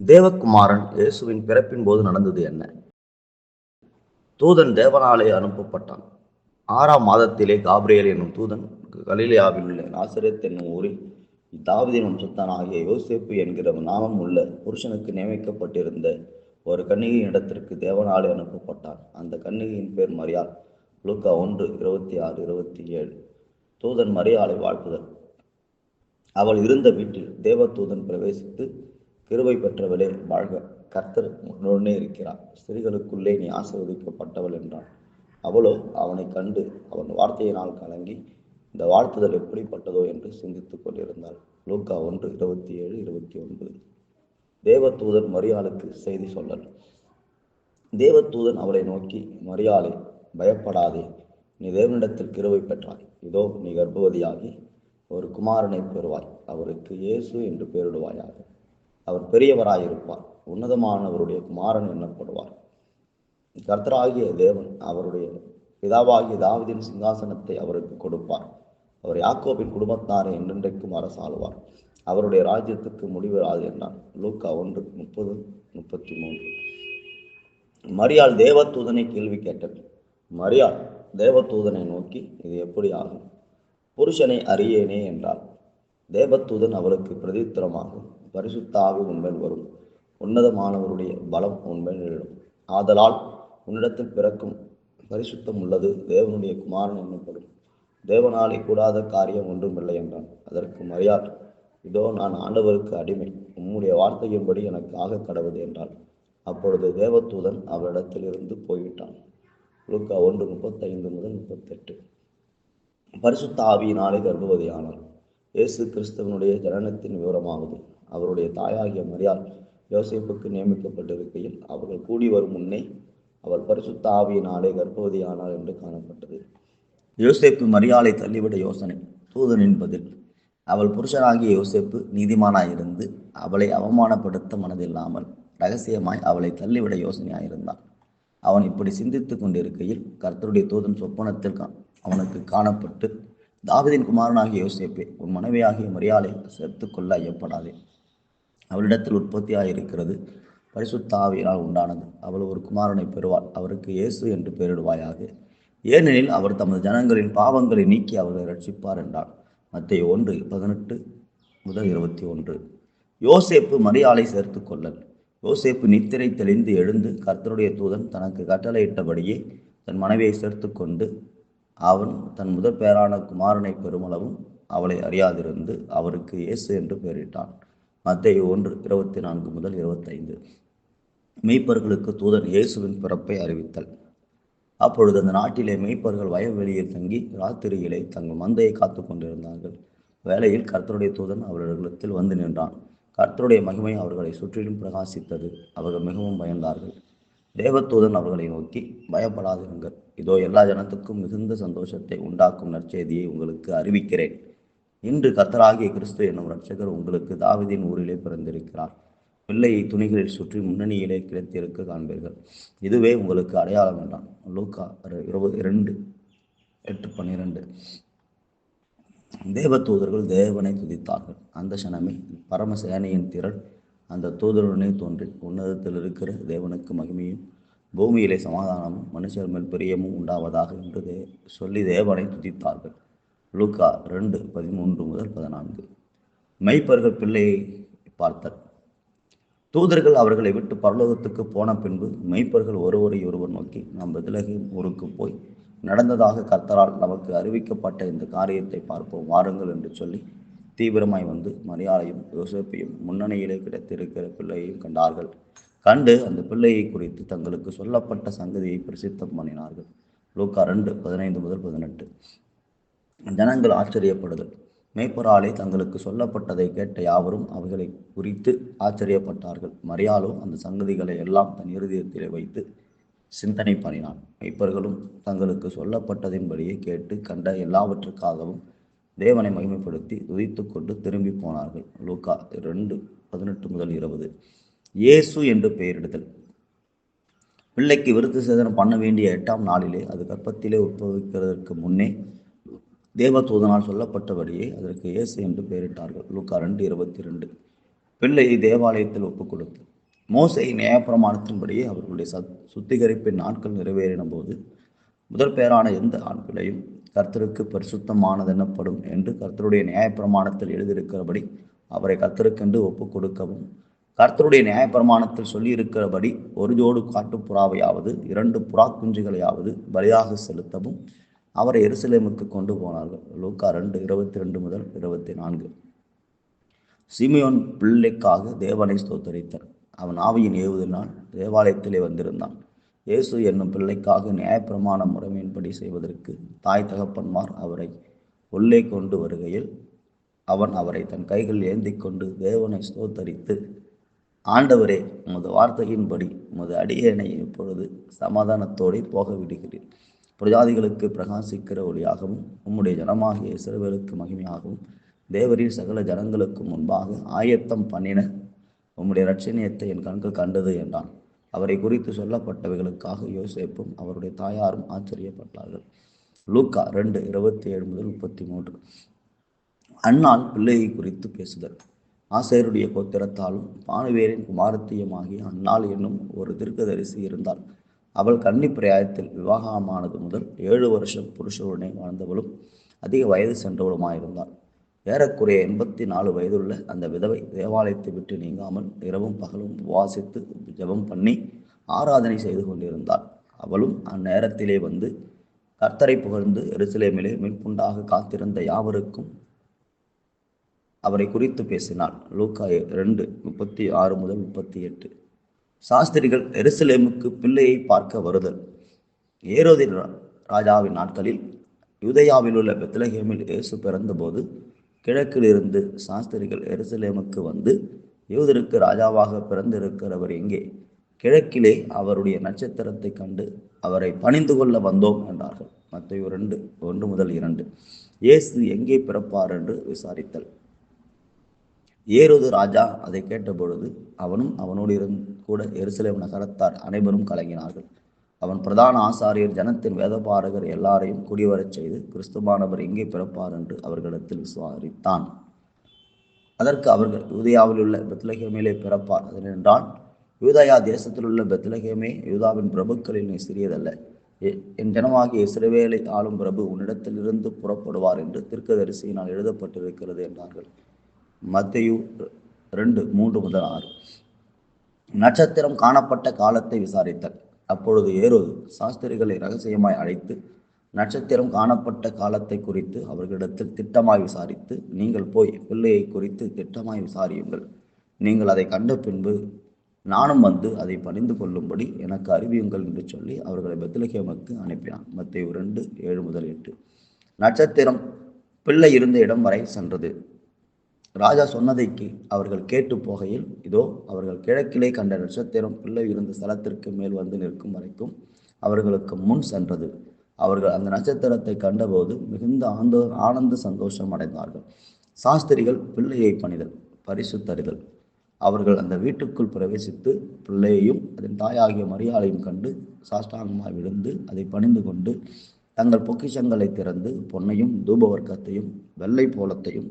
தேவகுமாரன் இயேசுவின் பிறப்பின் போது நடந்தது என்ன? தூதன் தேவனாலே அனுப்பப்பட்டான். 6ஆம் மாதத்திலே காபிரியேல் என்னும் தூதன் கலிலேயாவில் உள்ள நாசரேத் என்னும் ஊரில் தாவீதின் வம்சத்தானாகிய யோசேப்பு என்கிற நாமம் உள்ள புருஷனுக்கு நியமிக்கப்பட்டிருந்த ஒரு கன்னிகையின் இடத்திற்கு தேவனாலே அனுப்பப்பட்டான். அந்த கன்னிகையின் பேர் மரியாள். லூக்கா 1:26-27. தூதன் மரியாளை வாழ்த்துதல். அவள் இருந்த வீட்டில் தேவதூதன் பிரவேசித்து, கிருபை பெற்றவளே வாழ்க, கர்த்தர் உன்னுடனே இருக்கிறார், ஸ்திரீகளுக்குள்ளே நீ ஆசீர்வதிக்கப்பட்டவள் என்றான். அவளோ அவனை கண்டு அவன் வார்த்தையினால் கலங்கி, இந்த வாழ்த்துதல் எப்படிப்பட்டதோ என்று சிந்தித்துக் கொண்டிருந்தாள். லூக்கா 1:27-29. தேவதூதன் மரியாளுக்கு செய்தி சொல்லல். தேவதூதன் அவளை நோக்கி, மரியாளே, பயப்படாதே, நீ தேவனிடத்தில் கிருபை பெற்றாய். இதோ நீ கர்ப்பவதியாகி ஒரு குமாரனை பெறுவாய். அவருக்கு இயேசு என்று பெயரிடுவாயாக. அவர் பெரியவராயிருப்பார், உன்னதமானவருடைய குமாரன் எண்ணப்படுவார். கர்த்தராகிய தேவன் அவருடைய பிதாவாகிய தாவீதின் சிங்காசனத்தை அவருக்கு கொடுப்பார். அவர் யாக்கோபின் குடும்பத்தாரை என்றென்றைக்கும் அரசாளுவார். அவருடைய ராஜ்யத்துக்கு முடிவிராது என்றான். லூக்கா 1:30-33. மரியாள் தேவதூதனை கேள்வி கேட்டது. மரியாள் தேவதூதனை நோக்கி, இது எப்படி ஆகும்? புருஷனை அறியேனே என்றாள். தேவதூதன் அவளுக்கு பிரதித்திரமாக, பரிசுத்த ஆவி உன்மேல் வரும், உன்னதமானவருடைய பலம் உன்மேல் எழும். ஆதலால் உன்னிடத்தில் பிறக்கும் பரிசுத்தம் உள்ளது தேவனுடைய குமாரன் என்னப்படும். தேவனாலே கூடாத காரியம் ஒன்றுமில்லை என்றான். அதற்கு மரியாள், இதோ நான் ஆண்டவருக்கு அடிமை, உம்முடைய வார்த்தையின்படி எனக்கு ஆக கடவுது என்றாள். அப்பொழுது தேவதூதன் அவளிடத்திலிருந்து போய்விட்டான். லூக்கா 1:35-38. பரிசுத்த ஆவியினாலே கர்ப்பவதியானார். இயேசு கிறிஸ்துவனுடைய ஜனனத்தின் விவரமாவது. அவருடைய தாயாகிய மரியாள் யோசேப்புக்கு நியமிக்கப்பட்டிருக்கையில் அவர்கள் கூடி வரும் முன்னே அவள் பரிசுத்த ஆவியினாலே கர்ப்பவதியானார் என்று காணப்பட்டது. யோசேப்பு மரியாளை தள்ளிவிட யோசனை. தூதனின் பதில். அவள் புருஷனாகிய யோசேப்பு நீதிமானாயிருந்து அவளை அவமானப்படுத்த மனதில்லாமல் இரகசியமாய் அவளை தள்ளிவிட யோசனையாயிருந்தான். அவன் இப்படி சிந்தித்துக் கொண்டிருக்கையில் கர்த்தருடைய தூதன் சொப்பனத்தில் அவனுக்கு காணப்பட்டு, தாவீதின் குமாரனாகிய யோசேப்பே, உன் மனைவியாகிய மரியாளை சேர்த்து கொள்ள ஐயப்படாதே. அவளிடத்தில் உற்பத்தியாயிருக்கிறது பரிசுத்த ஆவியினால் உண்டானது. அவள் ஒரு குமாரனை பெறுவாள். அவருக்கு இயேசு என்று பெயரிடுவாயாக. ஏனெனில் அவர் தமது ஜனங்களின் பாவங்களை நீக்கி அவர்களை ரட்சிப்பார் என்றார். மத்தேயு 1:18-21. யோசேப்பு மரியாளை சேர்த்து கொள்ளல். யோசேப்பு நித்திரை தெளிந்து எழுந்து கர்த்தருடைய தூதன் தனக்கு கட்டளையிட்டபடியே தன் மனைவியை சேர்த்து கொண்டு, அவன் தன் முதற் பேரான குமாரனை பெருமளவும் அவளை அறியாதிருந்து அவருக்கு இயேசு என்று பெயரிட்டான். மத்தேயு 1:24-25. மெய்ப்பர்களுக்கு தூதன் இயேசுவின் பிறப்பை அறிவித்தல். அப்பொழுது அந்த நாட்டிலே மெய்ப்பர்கள் வயல்வெளியில் தங்கி ராத்திரியிலே தங்கள் மந்தையை காத்து கொண்டிருந்தார்கள். வேளையில் கர்த்தருடைய தூதன் அவர்களிடத்தில் வந்து நின்றான். கர்த்தருடைய மகிமை அவர்களை சுற்றிலும் பிரகாசித்தது. அவர்கள் மிகவும் பயந்தார்கள். தேவதூதன் அவர்களை நோக்கி, பயப்படாதிருங்கள், இதோ எல்லா ஜனத்துக்கும் மிகுந்த சந்தோஷத்தை உண்டாக்கும் நற்செய்தியை உங்களுக்கு அறிவிக்கிறேன். இன்று கர்த்தராகிய கிறிஸ்து என்னும் இரட்சகர் உங்களுக்கு தாவீதின் ஊரிலே பிறந்திருக்கிறார். பிள்ளையை துணிகளில் சுற்றி முன்னணியிலே கிடைத்திருக்க காண்பீர்கள். இதுவே உங்களுக்கு அடையாளம் என்றான். லூக்கா 22:8-12. தேவதூதர்கள் தேவனை துதித்தார்கள். அந்த சனமே பரமசேனையின் திரள் அந்த தூதருடனே தோன்றி, உன்னதத்தில் இருக்கிற தேவனுக்கு மகிமையும் பூமியிலே சமாதானமும் மனுஷர் மேல் பிரியமும் உண்டாவதாக என்று சொல்லி தேவனை துதித்தார்கள். லூக்கா 2:13-14. மெய்ப்பர்கள் பிள்ளையை பார்த்தல். தூதர்கள் அவர்களை விட்டு பரலோகத்துக்கு போன பின்பு மெய்ப்பர்கள் ஒருவரை ஒருவர் நோக்கி, நாம் பெத்லகேம் ஊருக்கு போய் நடந்ததாக கர்த்தரால் நமக்கு அறிவிக்கப்பட்ட இந்த காரியத்தை பார்ப்போம் வாருங்கள் என்று சொல்லி தீவிரமாய் வந்து மரியாளையும் யோசேப்பையும் முன்னணியிலே கிடைத்திருக்கிற பிள்ளையையும் கண்டார்கள். கண்டு அந்த பிள்ளையை குறித்து தங்களுக்கு சொல்லப்பட்ட சங்கதியை பிரசித்தம் பண்ணினார்கள். லூக்கா 2:15-18. ஜனங்கள் ஆச்சரியப்படுதல். மேய்ப்பராலே தங்களுக்கு சொல்லப்பட்டதை கேட்ட யாவரும் அவைகளை குறித்து ஆச்சரியப்பட்டார்கள். மரியாளோ அந்த சங்கதிகளை எல்லாம் தன் இருதயத்திலே வைத்து சிந்தனை பண்ணினான். மேய்ப்பர்களும் தங்களுக்கு சொல்லப்பட்டதின்படியே கேட்டு கண்ட எல்லாவற்றுக்காகவும் தேவனை மகிமைப்படுத்தி துதித்து கொண்டு திரும்பி போனார்கள். லூக்கா 2:18-20. இயேசு என்று பெயரிடுதல். பிள்ளைக்கு விருத்த சேதனம் பண்ண வேண்டிய 8ஆம் நாளிலே அது கர்ப்பத்திலே உட்பவிக்கிறதற்கு முன்னே தேவதூதனால் சொல்லப்பட்டபடியே அதற்கு இயேசு என்று பெயரிட்டார்கள். லூக்கா 2:22. பிள்ளையை தேவாலயத்தில் ஒப்புக் கொடுத்து மோசே நியாயப்பிரமாணத்தின்படியே அவர்களுடைய சுத்திகரிப்பின் நாட்கள் நிறைவேறின போது முதல் பேரான எந்த ஆண் பிள்ளையும் கர்த்தருக்கு பரிசுத்தமானது எனப்படும் என்று கர்த்தருடைய நியாயப்பிரமாணத்தில் எழுதியிருக்கிறபடி அவரை கர்த்தருக்கென்று ஒப்புக் கொடுக்கவும், கர்த்தருடைய நியாயப்பிரமாணத்தில் சொல்லியிருக்கிறபடி ஒரு ஜோடு காட்டுப்புறாவையாவது 2 புறா குஞ்சுகளையாவது பலியாக செலுத்தவும் அவரை எருசலேமுக்கு கொண்டு போனார்கள். லூக்கா 2:22 முதல் 24. சிமியோன் பிள்ளைக்காக தேவனை ஸ்தோத்தரித்தார். அவன் ஆவியின் ஏவுதலினால் தேவாலயத்திலே வந்திருந்தான். இயேசு என்னும் பிள்ளைக்காக நியாயப்பிரமாண முறைமையின்படி செய்வதற்கு தாய் தகப்பன்மார் அவரை உள்ளே கொண்டு வருகையில் அவன் அவரை தன் கைகள் ஏந்தி கொண்டு தேவனை ஸ்தோத்தரித்து, ஆண்டவரே, உமது வார்த்தையின்படி உமது அடியேனை இப்பொழுது சமாதானத்தோடு போக விடுகிறீர். பிரஜாதிகளுக்கு பிரகாசிக்கிற ஒளியாகவும் உம்முடைய ஜனமாகிய இஸ்ரவேலுக்கு மகிமையாகவும் தேவரீர் சகல ஜனங்களுக்கு முன்பாக ஆயத்தம் பண்ணின உம்முடைய இரட்சணியத்தை என் கண்கள் கண்டது என்றான். அவரை குறித்து சொல்லப்பட்டவைகளுக்காக யோசேப்பும் அவருடைய தாயாரும் ஆச்சரியப்பட்டார்கள். லூக்கா 2:27 முதல் 33. அன்னாள் பிள்ளையை குறித்து பேசுதல். ஆசேருடைய கோத்திரத்தாலும் பானுவேலின் குமாரத்தியுமாகிய அன்னாள் என்னும் ஒரு தீர்க்கதரிசி இருந்தாள். அவள் கன்னி பிராயத்தில் விவாகமானது முதல் 7 வருஷம் புருஷருடனே வாழ்ந்தவளும் அதிக வயது சென்றவளுமாயிருந்தாள். ஏறக்குறைய 84 வயதுள்ள அந்த விதவை தேவாலயத்தை விட்டு நீங்காமல் இரவும் பகலும் உபவாசித்து ஜெபம் பண்ணி ஆராதனை செய்து கொண்டிருந்தாள். அவளும் அந்நேரத்திலே வந்து கர்த்தரை புகழ்ந்து எருசலேமிலே மீட்புண்டாக காத்திருந்த யாவருக்கும் அவரை குறித்து பேசினாள். லூக்கா 2:36 முதல் 38. சாஸ்திரிகள் எருசலேமுக்கு பிள்ளையை பார்க்க வருதல். ஏரோதின் ராஜாவின் நாட்களில் யூதேயாவில் உள்ள பெத்லகேமில் இயேசு பிறந்தபோது கிழக்கிலிருந்து சாஸ்திரிகள் எருசலேமுக்கு வந்து, யூதருக்கு ராஜாவாக பிறந்திருக்கிறவர் எங்கே? கிழக்கிலே அவருடைய நட்சத்திரத்தை கண்டு அவரை பணிந்து கொள்ள வந்தோம் என்றார்கள். மத்தேயு 2:1 முதல் 2. இயேசு எங்கே பிறப்பார் என்று விசாரித்தல். ஏரோது ராஜா அதை கேட்டபொழுது அவனும் அவனோடு கூட எருசலேம் நகரத்தார் அனைவரும் கலங்கினார்கள். அவன் பிரதான ஆசாரியர் ஜனத்தின் வேதபாரகர் எல்லாரையும் குடிவரச் செய்து கிறிஸ்துவானவர் எங்கே பிறப்பார் என்று அவர்களிடத்தில் விசாரித்தான். அதற்கு அவர்கள், யூதேயாவில் உள்ள பெத்லகேமிலே பிறப்பார். அதனென்றால், யூதேயா தேசத்தில் உள்ள பெத்லகேமே யூதாவின் பிரபுக்களில் நீ சிறியதல்ல. என் ஜனமாகிய இஸ்ரவேலை ஆளும் பிரபு உன்னிடத்திலிருந்து புறப்படுவார் என்று தீர்க்கதரிசியினால் எழுதப்பட்டிருக்கிறது என்றார்கள். மத்தேயு 2:3 முதல் 6. நட்சத்திரம் காணப்பட்ட காலத்தை விசாரித்தல். அப்பொழுது ஏரோது சாஸ்திரிகளை இரகசியமாய் அழைத்து நட்சத்திரம் காணப்பட்ட காலத்தை குறித்து அவர்களிடத்தில் திட்டமாய் விசாரித்து, நீங்கள் போய் பிள்ளையை குறித்து திட்டமாய் விசாரியுங்கள். நீங்கள் அதை கண்ட பின்பு நானும் வந்து அதை பணிந்து கொள்ளும்படி எனக்கு அறிவியுங்கள் என்று சொல்லி அவர்களை பெத்லகேமுக்கு அனுப்பினான். மத்தேயு 2:7 முதல் 8. நட்சத்திரம் பிள்ளை இருந்த இடம் வரை சென்றது. ராஜா சொன்னதைக்கு அவர்கள் கேட்டு போகையில், இதோ அவர்கள் கிழக்கிலே கண்ட நட்சத்திரம் பிள்ளை இருந்த ஸ்தலத்திற்கு மேல் வந்து நிற்கும் வரைக்கும் அவர்களுக்கு முன் சென்றது. அவர்கள் அந்த நட்சத்திரத்தை கண்டபோது மிகுந்த ஆனந்த சந்தோஷம் அடைந்தார்கள். சாஸ்திரிகள் பிள்ளையை பணிதல், பரிசுத்தறிதல். அவர்கள் அந்த வீட்டுக்குள் பிரவேசித்து பிள்ளையையும் அதன் தாயாகிய மரியாளையும் கண்டு சாஷ்டாங்கமாய் விழுந்து அதை பணிந்து கொண்டு தங்கள் பொக்கிஷங்களை திறந்து பொன்னையும் தூபவர்க்கத்தையும் வெள்ளை போலத்தையும்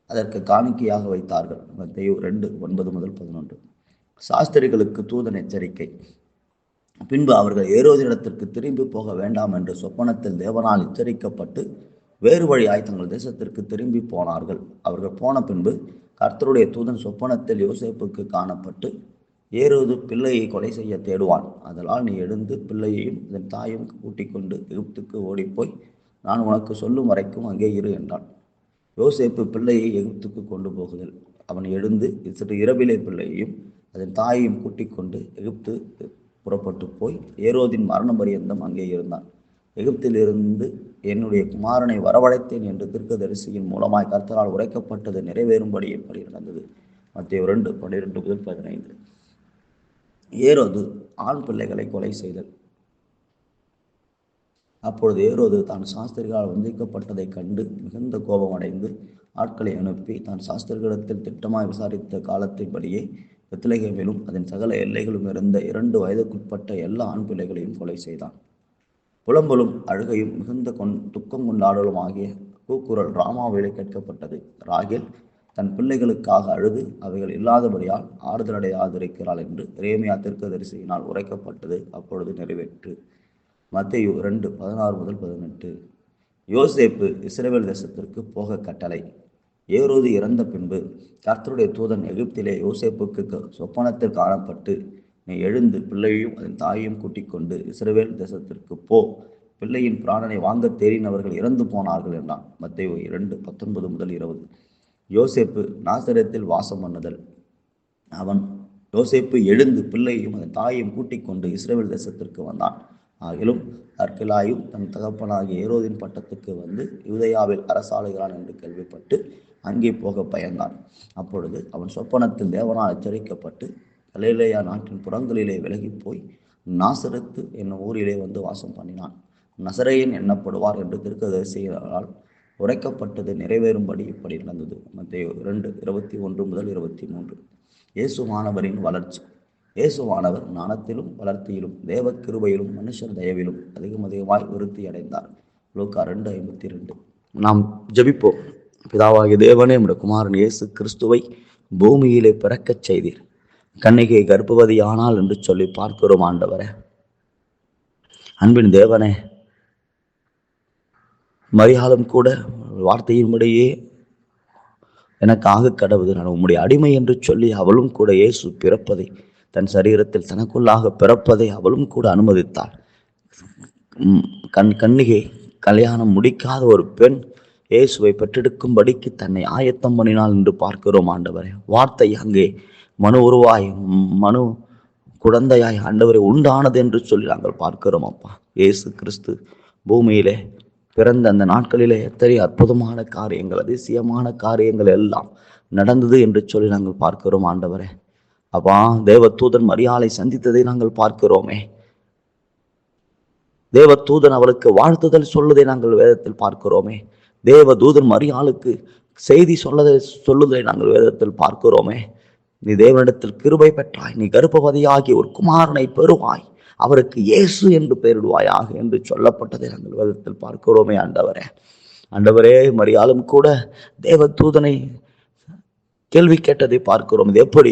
அதற்கு காணிக்கையாக வைத்தார்கள். மத்தேயு 2:9 முதல் 11. சாஸ்திரிகளுக்கு தூதன் எச்சரிக்கை. பின்பு அவர்கள் ஏரோதிடத்திற்கு திரும்பி போக வேண்டாம் என்று சொப்பனத்தில் தேவனால் எச்சரிக்கப்பட்டு வேறு வழியாய் தங்கள் தேசத்திற்கு திரும்பி போனார்கள். அவர்கள் போன பின்பு கர்த்தருடைய தூதன் சொப்பனத்தில் யோசேப்புக்கு காணப்பட்டு, ஏரோது பிள்ளையை கொலை செய்ய தேடுவான். அதனால் நீ எழுந்து பிள்ளையையும் அதன் தாயும் கூட்டிக் கொண்டு எகிப்துக்கு ஓடிப்போய் நான் உனக்கு சொல்லும் வரைக்கும் அங்கே இரு என்றான். யோசேப்பு பிள்ளையை எகிப்துக்கு கொண்டு போகுதல். அவன் எழுந்து சிறு இரவிலே பிள்ளையையும் அதன் தாயையும் கூட்டிக் கொண்டு எகிப்து புறப்பட்டு போய் ஏரோதின் மரண பரியந்தம் அங்கே இருந்தான். எகிப்திலிருந்து என்னுடைய குமாரனை வரவழைத்தேன் என்று தீர்க்கதரிசியின் மூலமாய் கர்த்தரால் உரைக்கப்பட்டது நிறைவேறும்படி எப்படி நடந்தது. மத்தேயு 2:12 முதல் 15. ஏரோது ஆண் பிள்ளைகளை கொலை செய்தல். அப்பொழுது ஏரோது தான் சாஸ்திரிகளால் வஞ்சிக்கப்பட்டதை கண்டு மிகுந்த கோபம் அடைந்து ஆட்களை அனுப்பி தான் சாஸ்திரிகளிடத்தில் திட்டமாய் விசாரித்த காலத்தின்படியே பெத்லகேமிலும் அதன் சகல எல்லைகளும் இருந்த 2 வயதுக்குட்பட்ட எல்லா ஆண் பிள்ளைகளையும் கொலை செய்தான். புலம்பலும் அழுகையும் மிகுந்த துக்கம் கொண்டாடலும் ஆகிய கூக்குரல் ராமாவிலே கேட்கப்பட்டது. ராகேல் தன் பிள்ளைகளுக்காக அழுது அவைகள் இல்லாதபடியால் ஆறுதலடையாதிருக்கிறாள் என்று எரேமியா தீர்க்கதரிசியினால் உரைக்கப்பட்டது அப்பொழுது நிறைவேற்று. மத்தேயு 2:16-18. யோசேப்பு இஸ்ரவேல் தேசத்திற்கு போக கட்டளை. ஏரோது இறந்த பின்பு கர்த்தருடைய தூதன் எகிப்திலே யோசேப்புக்கு சொப்பனத்தில் காணப்பட்டு, நீ எழுந்து பிள்ளையையும் அதன் தாயையும் கூட்டிக் கொண்டு இஸ்ரவேல் தேசத்திற்கு போ, பிள்ளையின் பிராணனை வாங்க தேறினவர்கள் இறந்து போனார்கள் என்றான். மத்தேயு 2:19-20. யோசேப்பு நாசரேத்தில் வாசம் பண்ணுதல். யோசேப்பு எழுந்து பிள்ளையையும் அதன் தாயையும் கூட்டிக் கொண்டு இஸ்ரவேல் தேசத்திற்கு வந்தான். ஆகிலும் அர்க்கெலாயும் தன் தகப்பனாகிய ஏரோதின் பட்டத்துக்கு வந்து யூதேயாவில் அரசாளுகிறான் என்று கேள்விப்பட்டு அங்கே போக பயந்தான். அப்பொழுது அவன் சொப்பனத்தில் தேவனால் எச்சரிக்கப்பட்டு கலிலேயா நாட்டின் புறங்களிலே விலகி போய் நாசரத்து என்னும் ஊரிலே வந்து வாசம் பண்ணினான். நசரேயன் எண்ணப்படுவார் என்று தீர்க்கதரிசியால் உரைக்கப்பட்டது நிறைவேறும்படி இப்படி நடந்தது. மத்தேயு 2:21-23. இயேசுவானவரின் வளர்ச்சி. இயேசுவானவர் ஞானத்திலும் வளர்த்தியிலும் தேவ கிருபையிலும் மனுஷர் தயவிலும் அதிகமாய் விருத்தி அடைந்தார். லூக்கா 2:52. நாம் ஜெபிப்போம். பிதாவாகிய தேவனே, நம்முடைய குமாரன் இயேசு கிறிஸ்துவை பூமியிலே பிறக்கச் செய்தீர். கன்னிகை கர்ப்பவதி ஆனால் என்று சொல்லி பார்க்கிறோம் ஆண்டவரே. அன்பின் தேவனே, மரியாளும் கூட வார்த்தையின்படியே எனக்கு ஆக கடவுது, நான் உம்முடைய அடிமை என்று சொல்லி அவளும் கூட இயேசு பிறப்பதை, தன் சரீரத்தில் தனக்குள்ளாக பிறப்பதை அவளும் கூட அனுமதித்தாள். கன்னிகை கல்யாணம் முடிக்காத ஒரு பெண் இயேசுவை பெற்றெடுக்கும்படிக்கு தன்னை ஆயத்தம் பண்ணினாள் என்று பார்க்கிறோம் ஆண்டவரே. வார்த்தை அங்கே மனு உருவாய் மனு குழந்தையாய் ஆண்டவரை உண்டானது என்று சொல்லி நாங்கள் பார்க்கிறோம் அப்பா. இயேசு கிறிஸ்து பூமியிலே பிறந்த அந்த நாட்களிலே எத்தனை அற்புதமான காரியங்கள், அதிசயமான காரியங்கள் எல்லாம் நடந்தது என்று சொல்லி நாங்கள் பார்க்கிறோம் ஆண்டவரே. அப்பா, தேவதூதன் மரியாளை சந்தித்ததை நாங்கள் பார்க்கிறோமே. தேவதூதன் அவளுக்கு வாழ்த்துதல் சொல்லுவதை நாங்கள் வேதத்தில் பார்க்கிறோமே. தேவதூதன் மரியாளுக்கு செய்தி சொல்லுவதை நாங்கள் வேதத்தில் பார்க்கிறோமே. நீ தேவனிடத்தில் கிருபை பெற்றாய், நீ கர்ப்பவதியாகி ஒரு குமாரனை பெறுவாய், அவருக்கு இயேசு என்று பெயரிடுவாயாக என்று சொல்லப்பட்டதை நாங்கள் வேதத்தில் பார்க்கிறோமே ஆண்டவரே. ஆண்டவரே, மரியாளும் கூட தேவதூதனை கேள்வி கேட்டதை பார்க்கிறோம். இது எப்படி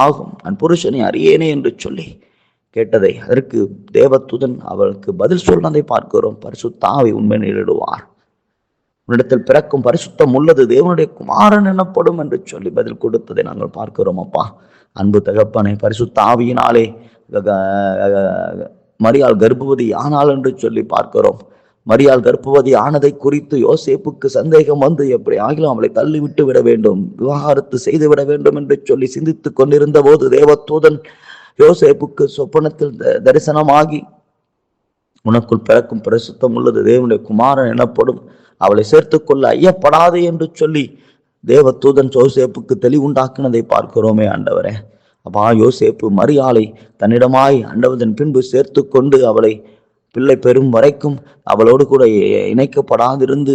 ஆகும், நான் புருஷனை அறியேனே என்று சொல்லி கேட்டதை, அதற்கு தேவதூதன் அவளுக்கு பதில் சொன்னதை பார்க்கிறோம். பரிசுத்த ஆவி உண்மை நேரிடுவார், உன்னிடத்தில் பிறக்கும் பரிசுத்தம் உள்ளது, தேவனுடைய குமாரன் எனப்படும் என்று சொல்லி பதில் கொடுத்ததை நாங்கள் பார்க்கிறோம் அப்பா. அன்பு தகப்பனை, பரிசுத்த ஆவியினாலே மரியாள் கர்ப்பவதி ஆனால் என்று சொல்லி பார்க்கிறோம். மரியாள் கர்ப்பவதி ஆனதை குறித்து யோசேப்புக்கு சந்தேகம் வந்து எப்படி ஆகிலும் அவளை தள்ளிவிட்டு விட வேண்டும், விவாகரத்து செய்து விட வேண்டும் என்று சொல்லி சிந்தித்துக் கொண்டிருந்த போது தேவதூதன் யோசேப்புக்கு சொப்பனத்தில் தரிசனமாகி, உனக்குள் பிறக்கும் பரிசுத்தம் உள்ளது, தேவனுடைய குமாரன் எனப்படும், அவளை சேர்த்துக்கொள்ள ஐயப்படாது என்று சொல்லி தேவதூதன் யோசேப்புக்கு தெளிவுண்டாக்குனதை பார்க்கிறோமே ஆண்டவரே. அப்பா, யோசேப்பு மரியாளை தன்னிடமாய் ஆண்டவரின் பின்பு சேர்த்து கொண்டு அவளை பிள்ளை பெறும் வரைக்கும் அவளோடு கூட இணைக்கப்படாதிருந்து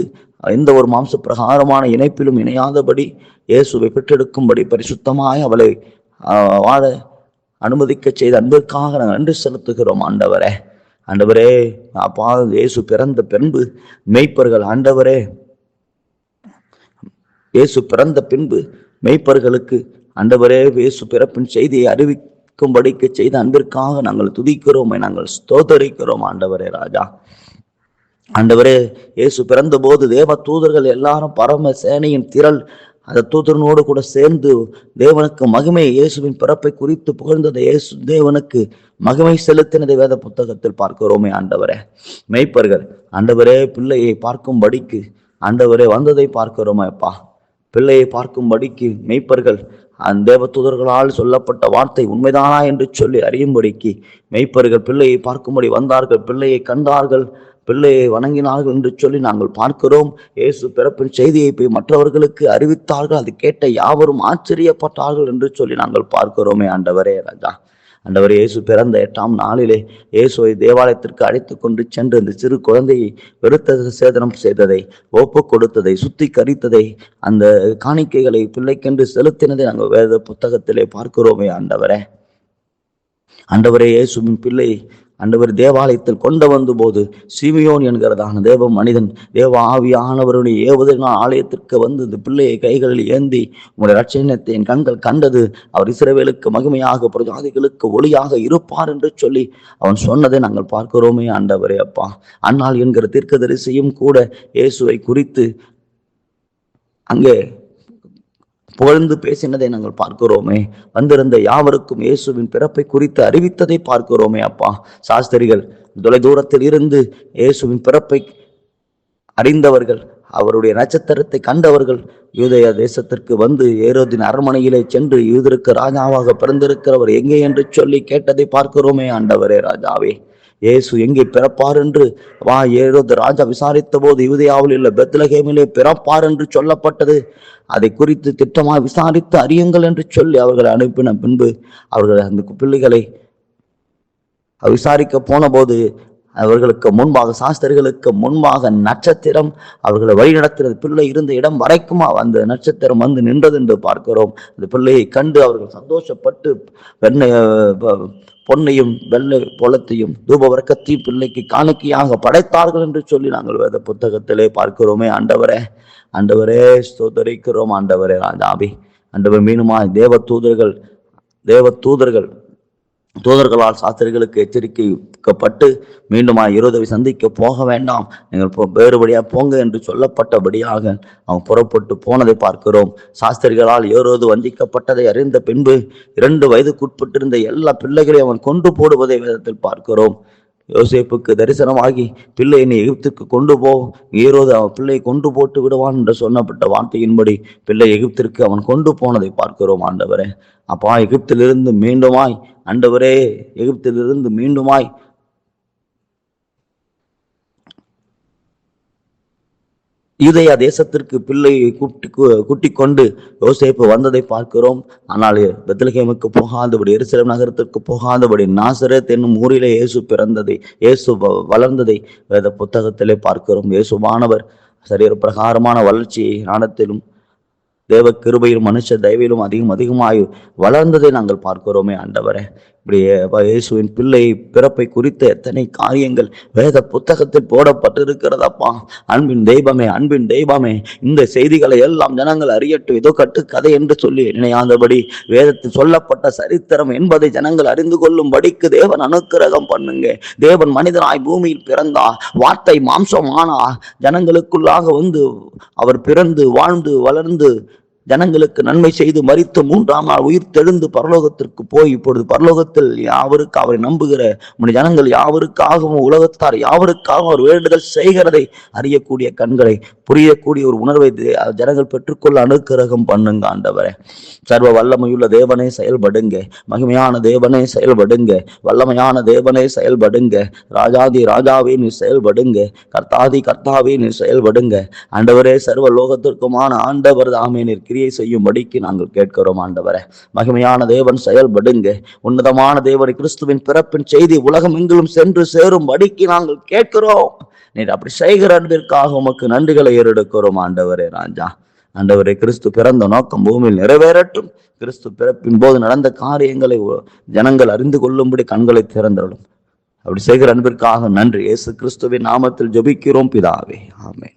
எந்த ஒரு மாம்ச பிரகாரமான இணைப்பிலும் இணையாதபடி இயேசுவை பெற்றெடுக்கும்படி பரிசுத்தமாய் அவளை வாழ அனுமதிக்க செய்த அன்பிற்காக நாங்கள் நன்றி செலுத்துகிறோம் ஆண்டவரே. ஆண்டவரே, அப்பா, இயேசு பிறந்த பின்பு மெய்ப்பர்கள், ஆண்டவரே, இயேசு பிறந்த பின்பு மெய்ப்பர்களுக்கு ஆண்டவரே இயேசு பிறப்பின் செய்தியை அறிவிக்கும்படிக்கு செய்த அன்பிற்காக நாங்கள் துதிக்கிறோம், நாங்கள் ஸ்தோத்தரிக்கிறோம் ஆண்டவரே. ராஜா, ஆண்டவரே, இயேசு பிறந்த போது தேவ தூதர்கள் எல்லாரும் பரம சேனையின் திரள் அந்த தூதரனோடு கூட சேர்ந்து தேவனுக்கு மகிமை, இயேசுவின் பிறப்பை குறித்து புகழ்ந்ததை, இயேசு தேவனுக்கு மகிமை செலுத்தினதை வேத புத்தகத்தில் பார்க்கிறோமே ஆண்டவரே. மெய்ப்பர்கள் ஆண்டவரே பிள்ளையை பார்க்கும்படிக்கு ஆண்டவரே வந்ததை பார்க்கிறோமே அப்பா. பிள்ளையை பார்க்கும்படிக்கு மெய்ப்பர்கள் அந்த தேவ தூதர்களால் சொல்லப்பட்ட வார்த்தை உண்மைதானா என்று சொல்லி அறியும்படிக்கு மெய்ப்பர்கள் பிள்ளையை பார்க்கும்படி வந்தார்கள், பிள்ளையை கண்டார்கள், பிள்ளையை வணங்கினார்கள் என்று சொல்லி நாங்கள் பார்க்கிறோம். இயேசு பிறப்பின் செய்தியை போய் மற்றவர்களுக்கு அறிவித்தார்கள், அது கேட்ட யாவரும் ஆச்சரியப்பட்டார்கள் என்று சொல்லி நாங்கள் பார்க்கிறோமே ஆண்டவரே. ராஜா, ஆண்டவரே, இயேசு பிறந்த 8ஆம் நாளிலே இயேசுவை தேவாலயத்திற்கு அழைத்து கொண்டு சென்று அந்த சிறு குழந்தையை விருத்த சேதனம் செய்ததை, ஒப்பு கொடுத்ததை, சுத்திகரித்ததை, அந்த காணிக்கைகளை பிள்ளைக்கென்று செலுத்தினதை நாங்கள் வேத புத்தகத்திலே பார்க்கிறோமே ஆண்டவரே. ஆண்டவரே, இயேசுவின் பிள்ளை ஆண்டவர் தேவாலயத்தில் கொண்டு வந்த போது சிமியோன் என்கிறதான தேவ மனிதன் தேவ ஆவியானவருடைய ஏவுதலினால் ஆலயத்திற்கு வந்து இந்த பிள்ளையை கைகளில் ஏந்தி உங்களுடைய ரட்சணத்தை என் கண்கள் கண்டது, அவர் இஸ்ரவேலுக்கு மகிமையாக பிரஜாதிகளுக்கு ஒளியாக இருப்பார் என்று சொல்லி அவன் சொன்னதை நாங்கள் பார்க்கிறோமே ஆண்டவரே அப்பா. அன்னாள் என்கிற தீர்க்கதரிசியும் கூட இயேசுவை குறித்து அங்கே புகழ்ந்து பேசினதை நாங்கள் பார்க்கிறோமே. வந்திருந்த யாவருக்கும் இயேசுவின் பிறப்பை குறித்து அறிவித்ததை பார்க்கிறோமே அப்பா. சாஸ்திரிகள் தொலை தூரத்தில் இருந்து இயேசுவின் பிறப்பை அறிந்தவர்கள், அவருடைய நட்சத்திரத்தை கண்டவர்கள் யூதேயா தேசத்திற்கு வந்து ஏரோதின் அரண்மனையிலே சென்று யூதருக்கு ராஜாவாக பிறந்திருக்கிறவர் எங்கே என்று சொல்லி கேட்டதை பார்க்கிறோமே ஆண்டவரே ராஜாவே. இயேசு எங்கே பிறப்பார் என்று ஏரோது ராஜா விசாரித்த போது யூதேயாவில் உள்ள பெத்லகேமிலே பிறப்பார் என்று சொல்லப்பட்டது. அதை குறித்து திட்டமாக விசாரித்து அறியுங்கள் என்று சொல்லி அவர்களை அனுப்பின பின்பு அவர்கள் அந்த பிள்ளைகளை விசாரிக்க போன போது அவர்களுக்கு முன்பாக, சாஸ்திரிகளுக்கு முன்பாக நட்சத்திரம் அவர்களை வழிநடத்தினது. பிள்ளை இருந்த இடம் வரைக்கும் அந்த நட்சத்திரம் வந்து நின்றது என்று பார்க்கிறோம். அந்த பிள்ளையை கண்டு அவர்கள் சந்தோஷப்பட்டு பொன்னையும் வெள்ளை பொலத்தையும் தூப வர்க்கத்தையும் பிள்ளைக்கு காணிக்கையாக படைத்தார்கள் என்று சொல்லி நாங்கள் வேத புத்தகத்திலே பார்க்கிறோமே ஆண்டவரே. ஆண்டவரே ஸ்தோத்தரிக்கிறோம் ஆண்டவரே ராஜாவே. ஆண்டவர் மீனுமாய் தூதர்களால் சாஸ்திரிகளுக்கு எச்சரிக்கப்பட்டு மீண்டுமாய் ஏரோதை சந்திக்க போக வேண்டாம், நீங்கள் வேறுபடியா போங்க என்று சொல்லப்பட்டபடியாக அவன் புறப்பட்டு போனதை பார்க்கிறோம். சாஸ்திரிகளால் ஏரோது வஞ்சிக்கப்பட்டதை அறிந்த பின்பு 2 வயதுக்குட்பட்டிருந்த எல்லா பிள்ளைகளையும் அவன் கொண்டு போடுவதை வேதத்தில் பார்க்கிறோம். யோசேப்புக்கு தரிசனமாகி பிள்ளை என்னை எகிப்திற்கு கொண்டு போ, ஏரோது அவன் பிள்ளையை கொண்டு போட்டு விடுவான் என்று சொன்னப்பட்ட வார்த்தையின்படி பிள்ளை எகிப்திற்கு அவன் கொண்டு போனதை பார்க்கிறோம் ஆண்டவரே அப்பா. எகிப்திலிருந்து மீண்டுமாய் ஆண்டவரே, எகிப்திலிருந்து மீண்டுமாய் யூதேயா தேசத்திற்கு பிள்ளையை கூட்டிக் கொண்டு யோசேப்பு வந்ததை பார்க்கிறோம். ஆனால் பெத்லகேமுக்கு போகாதபடி, எருசலேம் நகரத்திற்கு போகாதபடி நாசரேத் என்னும் ஊரிலே இயேசு பிறந்ததை, இயேசு வளர்ந்ததை வேத புத்தகத்திலே பார்க்கிறோம். இயேசுவானவர் சரீர பிரகாரமான வளர்ச்சியை ஞானத்திலும் தேவ கிருபையிலும் மனுஷ தயவிலும் அதிகமாய் வளர்ந்ததை நாங்கள் பார்க்கிறோமே ஆண்டவரே. இப்படி இயேசுவின் பிள்ளை பிறப்பை குறித்த எத்தனை காரியங்கள் வேத புத்தகத்தில் போடப்பட்டிருக்கிறதப்பா. அன்பின் தெய்வமே, இந்த செய்திகளை எல்லாம் ஜனங்கள் அறியட்டும், ஏதோ கட்டுக்கதை என்று சொல்லி நினையாதபடி வேதத்தில் சொல்லப்பட்ட சரித்திரம் என்பதை ஜனங்கள் அறிந்து கொள்ளும்படிக்கு தேவன் அனுக்கிரகம் பண்ணுங்க. தேவன் மனிதனாய் பூமியில் பிறந்தா, வார்த்தை மாம்சமானா, ஜனங்களுக்குள்ளாக வந்து அவர் பிறந்து வாழ்ந்து வளர்ந்து ஜனங்களுக்கு நன்மை செய்து மரித்து 3ஆம் நாள் உயிர் தெழுந்து பரலோகத்திற்கு போய் இப்பொழுது பரலோகத்தில் யாவருக்கு அவரை நம்புகிற ஜனங்கள் யாவருக்காகவும் உலகத்தார் யாவருக்காகவும் அவர் வேண்டுதல் செய்கிறதை அறியக்கூடிய கண்களை, புரியக்கூடிய ஒரு உணர்வை ஜனங்கள் பெற்றுக்கொள்ள அனுக்கிரகம் பண்ணுங்க ஆண்டவரே. சர்வ வல்லமையுள்ள தேவனே செயல்படுங்க, மகிமையான தேவனே செயல்படுங்க, வல்லமையான தேவனே செயல்படுங்க, ராஜாதி ராஜாவே நீ செயல்படுங்க, கர்த்தாவே நீ செயல்படுங்க ஆண்டவரே. சர்வ லோகத்திற்குமான ஆண்டவர் தாமே நீர் கிரியை செய்யும்படிக்கு நாங்கள் கேட்கிறோம் ஆண்டவரே. மகிமையான தேவன் செயல்படுங்க, உன்னதமான தேவனை கிறிஸ்துவின் பிறப்பின் செய்தி உலகம் எங்கிலும் சென்று சேரும்படிக்கு நாங்கள் கேட்கிறோம். நீர் அப்படி செய்கிற அன்பிற்காக உமக்கு நன்றிகளை ஏறெடுக்கிறோம் ஆண்டவரே ராஜா. ஆண்டவரே, கிறிஸ்து பிறந்த நோக்கம் பூமியில் நிறைவேறட்டும். கிறிஸ்து பிறப்பின் போது நடந்த காரியங்களை ஜனங்கள் அறிந்து கொள்ளும்படி கண்களை திறந்துள்ளோம். அப்படி செய்கிற அன்பிற்காக நன்றி. இயேசு கிறிஸ்துவின் நாமத்தில் ஜெபிக்கிறோம் பிதாவே, ஆமென்.